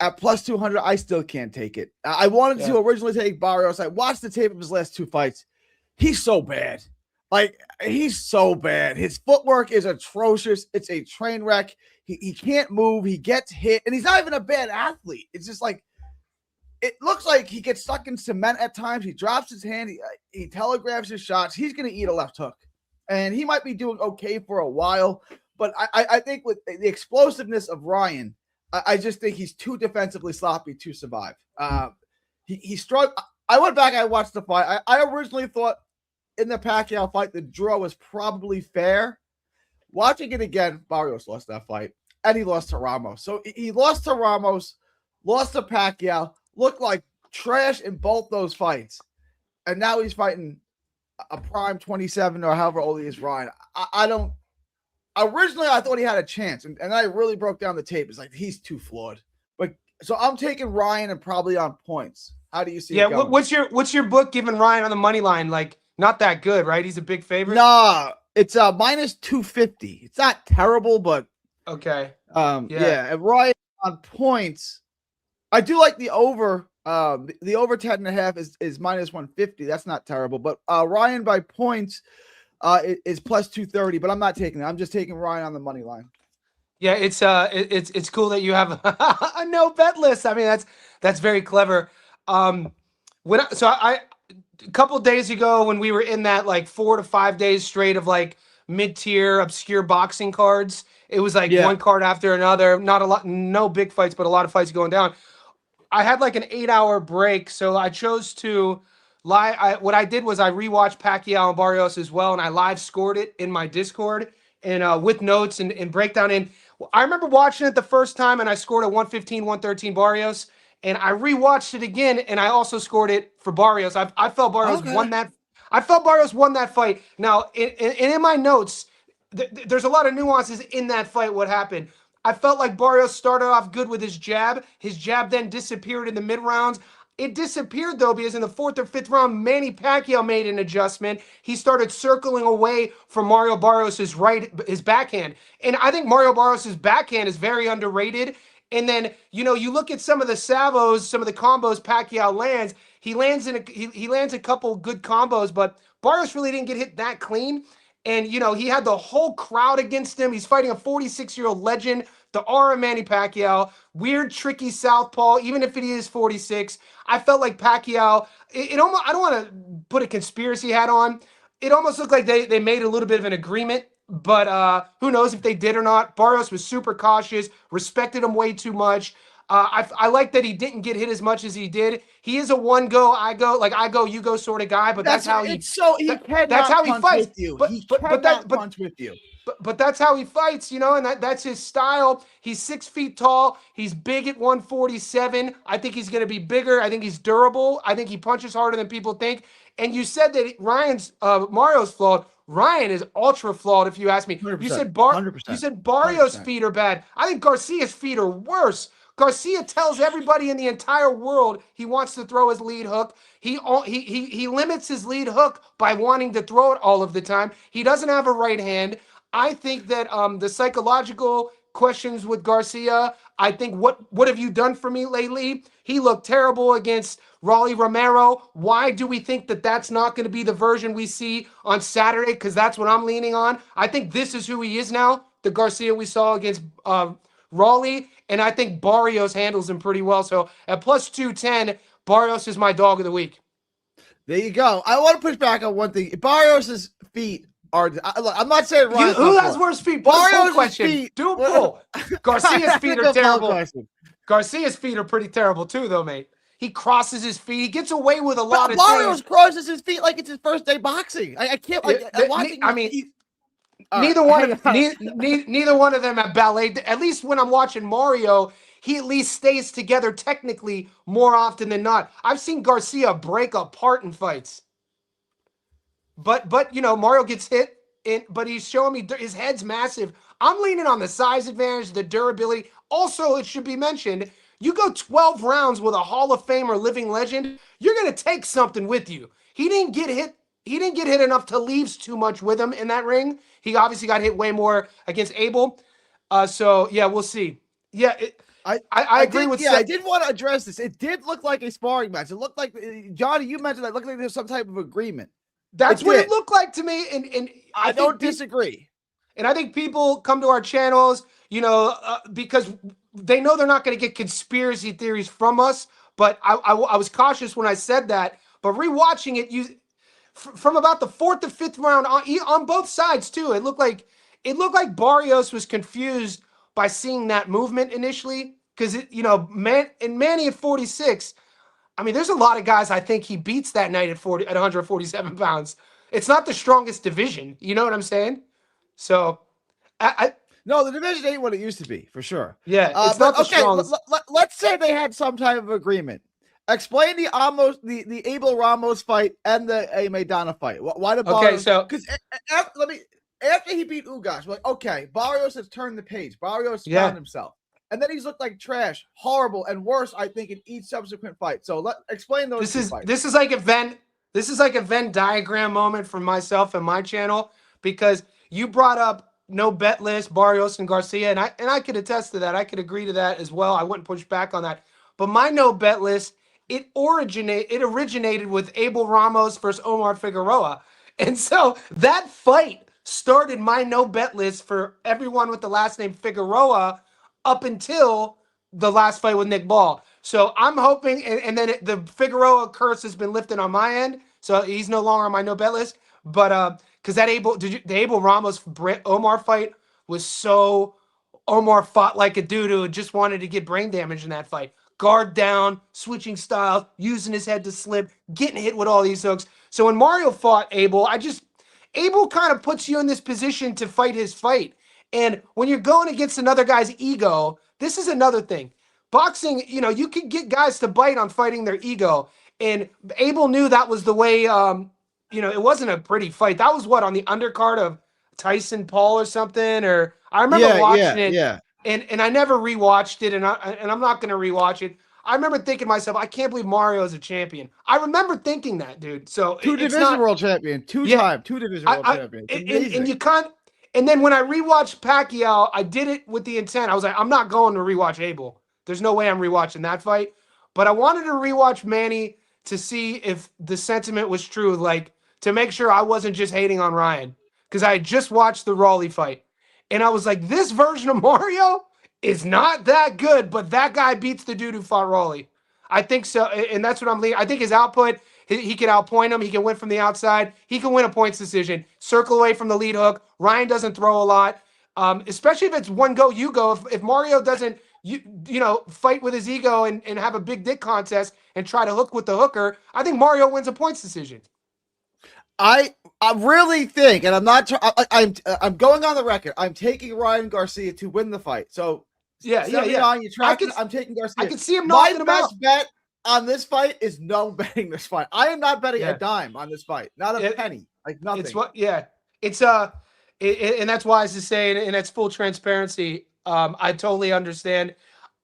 at plus 200, I still can't take it. I wanted Yeah. to originally take Barrios. I watched the tape of his last 2 fights. He's so bad. Like, he's so bad. His footwork is atrocious. It's a train wreck. He can't move. He gets hit. And he's not even a bad athlete. It's just like, it looks like he gets stuck in cement at times. He drops his hand. He telegraphs his shots. He's going to eat a left hook. And he might be doing okay for a while. But I think with the explosiveness of Ryan, I just think he's too defensively sloppy to survive. He struggled. I went back. I watched the fight. I originally thought in the Pacquiao fight, the draw was probably fair. Watching it again, Barrios lost that fight, and he lost to Ramos. So he lost to Ramos, lost to Pacquiao, looked like trash in both those fights, and now he's fighting a prime 27 or however old he is, Ryan. I don't. Originally, I thought he had a chance, and I really broke down the tape. It's like he's too flawed. But so I'm taking Ryan and probably on points. How do you see it going? What's your book giving Ryan on the money line? Like, not that good, right? He's a big favorite. Nah, it's minus 250. It's not terrible, but okay. Yeah. And Ryan on points, I do like the over. The over 10.5 is minus 150. That's not terrible. But Ryan by points is plus 230. But I'm not taking that. I'm just taking Ryan on the money line. Yeah, it's cool that you have a no bet list. I mean, that's very clever. A couple days ago when we were in that like 4 to 5 days straight of like mid-tier obscure boxing cards, it was like one card after another. Not a lot, no big fights, but a lot of fights going down. I had like an 8-hour break, so I chose to what I did was I rewatched Pacquiao and Barrios as well, and I live scored it in my Discord and with notes and breakdown. And I remember watching it the first time, and I scored a 115, 113 Barrios. And I rewatched it again, and I also scored it for Barrios. I felt Barrios won that. I felt Barrios won that fight. Now, in my notes, there's a lot of nuances in that fight. What happened? I felt like Barrios started off good with his jab. His jab then disappeared in the mid rounds. It disappeared though because in the 4th or 5th round, Manny Pacquiao made an adjustment. He started circling away from Mario Barrios' his backhand, and I think Mario Barrios' backhand is very underrated. And then, you look at some of the salvos, some of the combos Pacquiao lands. He lands he lands a couple good combos, but Barrios really didn't get hit that clean. And, he had the whole crowd against him. He's fighting a 46-year-old legend, the aura Manny Pacquiao, weird, tricky southpaw, even if it is 46. I felt like Pacquiao, it almost, I don't want to put a conspiracy hat on. It almost looked like they made a little bit of an agreement. But who knows if they did or not. Barrios was super cautious, respected him way too much. I like that he didn't get hit as much as he did. He is a one go, I go, you go sort of guy. But that's how he. That's how he fights. Punch with you. But that's how he fights, and that's his style. He's 6 feet tall. He's big at 147. I think he's going to be bigger. I think he's durable. I think he punches harder than people think. And you said that Mario's flawed. Ryan is ultra flawed, if you ask me. 100%, You said 100%, you said Barrios' 100%. feet are bad. I think Garcia's feet are worse. Garcia tells everybody in the entire world he wants to throw his lead hook. He limits his lead hook by wanting to throw it all of the time. He doesn't have a right hand. I think that the psychological questions with Garcia, I think what have you done for me lately? He looked terrible against Rolly Romero. Why do we think that that's not going to be the version we see on Saturday? Because that's what I'm leaning on. I think this is who he is now, the Garcia we saw against Rolly, and I think Barrios handles him pretty well. So at plus 210, Barrios is my dog of the week. There you go. I want to push back on one thing. Barrios' feet are. Look, I'm not saying Ryan. Who has worse feet? Barrios' feet. Do a poll. Garcia's feet are terrible. Garcia's feet are pretty terrible too, though, mate. He crosses his feet. He gets away with a lot of Barrios crosses his feet like it's his first day boxing. I can't. Neither one of them have ballet. At least when I'm watching Mario, he at least stays together technically more often than not. I've seen Garcia break apart in fights. But Mario gets hit, but he's showing me his head's massive. I'm leaning on the size advantage, the durability. Also, it should be mentioned, you go 12 rounds with a Hall of Famer living legend, you're going to take something with you. He didn't get hit. He didn't get hit enough to leave too much with him in that ring. He obviously got hit way more against Abel. So, yeah, we'll see. Yeah, I agree with I did want to address this. It did look like a sparring match. It looked like Johnny. You mentioned that it looked like there's some type of agreement. That's what it looked like to me, and I don't disagree. And I think people come to our channels, because they know they're not going to get conspiracy theories from us. But I was cautious when I said that. But rewatching it, from about the fourth to fifth round on both sides too, it looked like Barrios was confused by seeing that movement initially, because Manny at 46. I mean, there's a lot of guys I think he beats that night at 147 pounds. It's not the strongest division. You know what I'm saying? So, no, the division ain't what it used to be, for sure. Yeah, it's not the strongest. Let's say they had some type of agreement. Explain the Abel Ramos fight and the Maidana fight. Why the Barrios? Because after he beat Ugas, we're like, okay, Barrios has turned the page. Barrios found himself. And then he's looked like trash, horrible, and worse, I think, in each subsequent fight. So explain those fights. This is like a Venn diagram moment for myself and my channel, because you brought up no bet list, Barrios and Garcia, and I could attest to that. I could agree to that as well. I wouldn't push back on that. But my no bet list, it originated with Abel Ramos versus Omar Figueroa. And so that fight started my no bet list for everyone with the last name Figueroa up until the last fight with Nick Ball. So I'm hoping, and then the Figueroa curse has been lifted on my end, so he's no longer on my no bet list. But because the Abel Ramos Omar fight was so, Omar fought like a dude who just wanted to get brain damage in that fight. Guard down, switching styles, using his head to slip, getting hit with all these hooks. So when Mario fought Abel, Abel kind of puts you in this position to fight his fight. And when you're going against another guy's ego, this is another thing. Boxing, you can get guys to bite on fighting their ego. And Abel knew that was the way, it wasn't a pretty fight. That was on the undercard of Tyson Paul or something. Or I remember watching it. Yeah. And I never rewatched it, and I'm not going to rewatch it. I remember thinking to myself, I can't believe Mario is a champion. I remember thinking that, dude. So two division world champion, two division world champion. And then when I rewatched Pacquiao, I did it with the intent. I was like, I'm not going to rewatch Abel. There's no way I'm rewatching that fight. But I wanted to rewatch Manny to see if the sentiment was true, like to make sure I wasn't just hating on Ryan, because I had just watched the Rawley fight. And I was like, this version of Mario is not that good, but that guy beats the dude who fought Rawley. I think so, and that's what I'm leaning. I think his output, he can outpoint him. He can win from the outside. He can win a points decision. Circle away from the lead hook. Ryan doesn't throw a lot, especially if it's one go, you go. If Mario doesn't, fight with his ego and have a big dick contest and try to hook with the hooker, I think Mario wins a points decision. I really think, and I'm not. I'm going on the record. I'm taking Ryan Garcia to win the fight. So yeah. I'm taking Garcia. I can see him knocking him out. My best bet on this fight is no betting this fight. I am not betting a dime on this fight. Not a penny. Like nothing. And that's wise to say, and that's full transparency. I totally understand.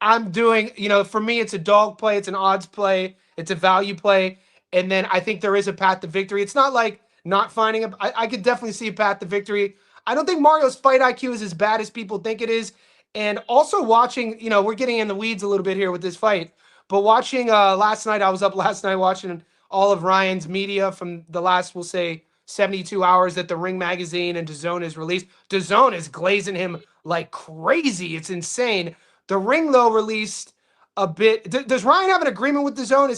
I'm doing, for me, it's a dog play, it's an odds play, it's a value play, and then I think there is a path to victory. It's not like not finding a. I could definitely see a path to victory. I don't think Mario's fight IQ is as bad as people think it is. And also watching, we're getting in the weeds a little bit here with this fight, but watching last night, I was up last night watching all of Ryan's media from the last, we'll say, 72 hours that the Ring Magazine and DAZN has released. DAZN is glazing him like crazy. It's insane. The Ring, though, released a bit. Does Ryan have an agreement with DAZN?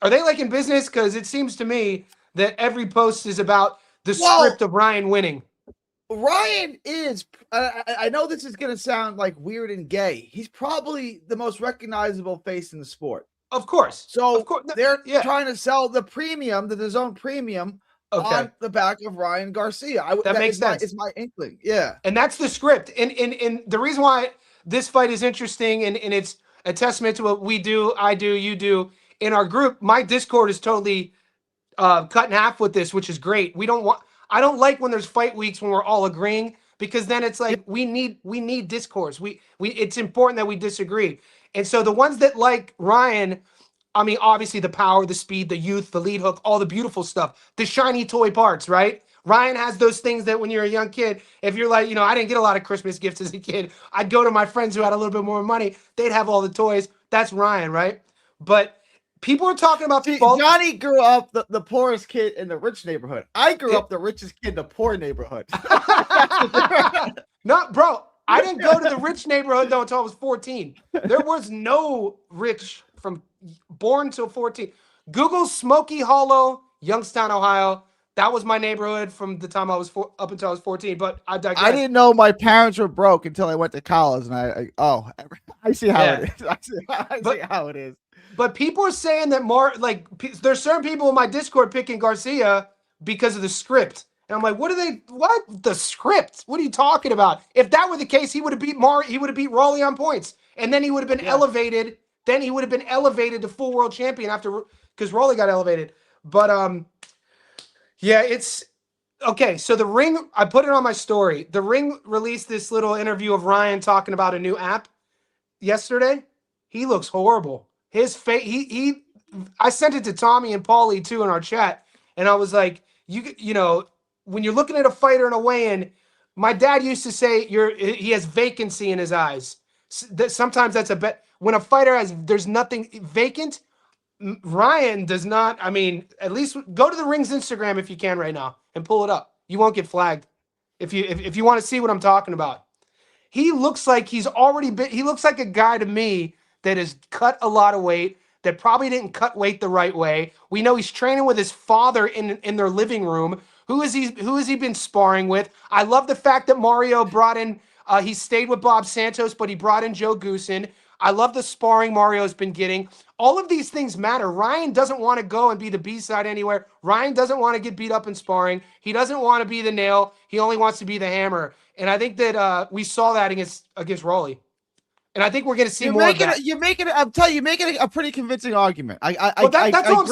Are they like in business? Because it seems to me that every post is about the script of Ryan winning. Ryan is, I know this is going to sound like weird and gay. He's probably the most recognizable face in the sport. Of course. So they're trying to sell the premium, the DAZN premium, on the back of Ryan Garcia. That makes sense. It's my inkling. Yeah. And that's the script. And the reason why this fight is interesting and it's a testament to what we do, I do, you do in our group. My Discord is totally cut in half with this, which is great. I don't like when there's fight weeks when we're all agreeing, because then it's like we need discourse. It's important that we disagree. And so the ones that like Ryan, I mean, obviously the power, the speed, the youth, the lead hook, all the beautiful stuff, the shiny toy parts, right? Ryan has those things that when you're a young kid, if you're like, I didn't get a lot of Christmas gifts as a kid. I'd go to my friends who had a little bit more money. They'd have all the toys. That's Ryan, right? But people are talking about See, Johnny grew up the poorest kid in the rich neighborhood. I grew up the richest kid in the poor neighborhood. No, bro. I didn't go to the rich neighborhood though until I was 14. There was no rich from born till 14. Google Smoky Hollow, Youngstown, Ohio. That was my neighborhood from the time I was up until I was 14. But I digress. I didn't know my parents were broke until I went to college, and I see how it is. I see how it is. But people are saying that there's certain people in my Discord picking Garcia because of the script. And I'm like, what? The script? What are you talking about? If that were the case, he would have beat he would have beat Raleigh on points. And then he would have been elevated. Then he would have been elevated to full world champion because Raleigh got elevated. But it's okay. So the Ring, I put it on my story. The Ring released this little interview of Ryan talking about a new app yesterday. He looks horrible. His face, I sent it to Tommy and Paulie too in our chat. And I was like, when you're looking at a fighter in a weigh-in, my dad used to say he has vacancy in his eyes. Sometimes that's a bet. When a fighter there's nothing vacant, Ryan does not. I mean, at least go to the Ring's Instagram if you can right now and pull it up. You won't get flagged if you want to see what I'm talking about. He looks like he looks like a guy to me that has cut a lot of weight, that probably didn't cut weight the right way. We know he's training with his father in their living room. Who has he been sparring with? I love the fact that Mario brought in, he stayed with Bob Santos, but he brought in Joe Goosen. I love the sparring Mario's been getting. All of these things matter. Ryan doesn't want to go and be the B-side anywhere. Ryan doesn't want to get beat up in sparring. He doesn't want to be the nail. He only wants to be the hammer. And I think that we saw that against Raleigh. And I think we're going to see more of that. I'm telling you, you're making a pretty convincing argument. That's what I'm saying.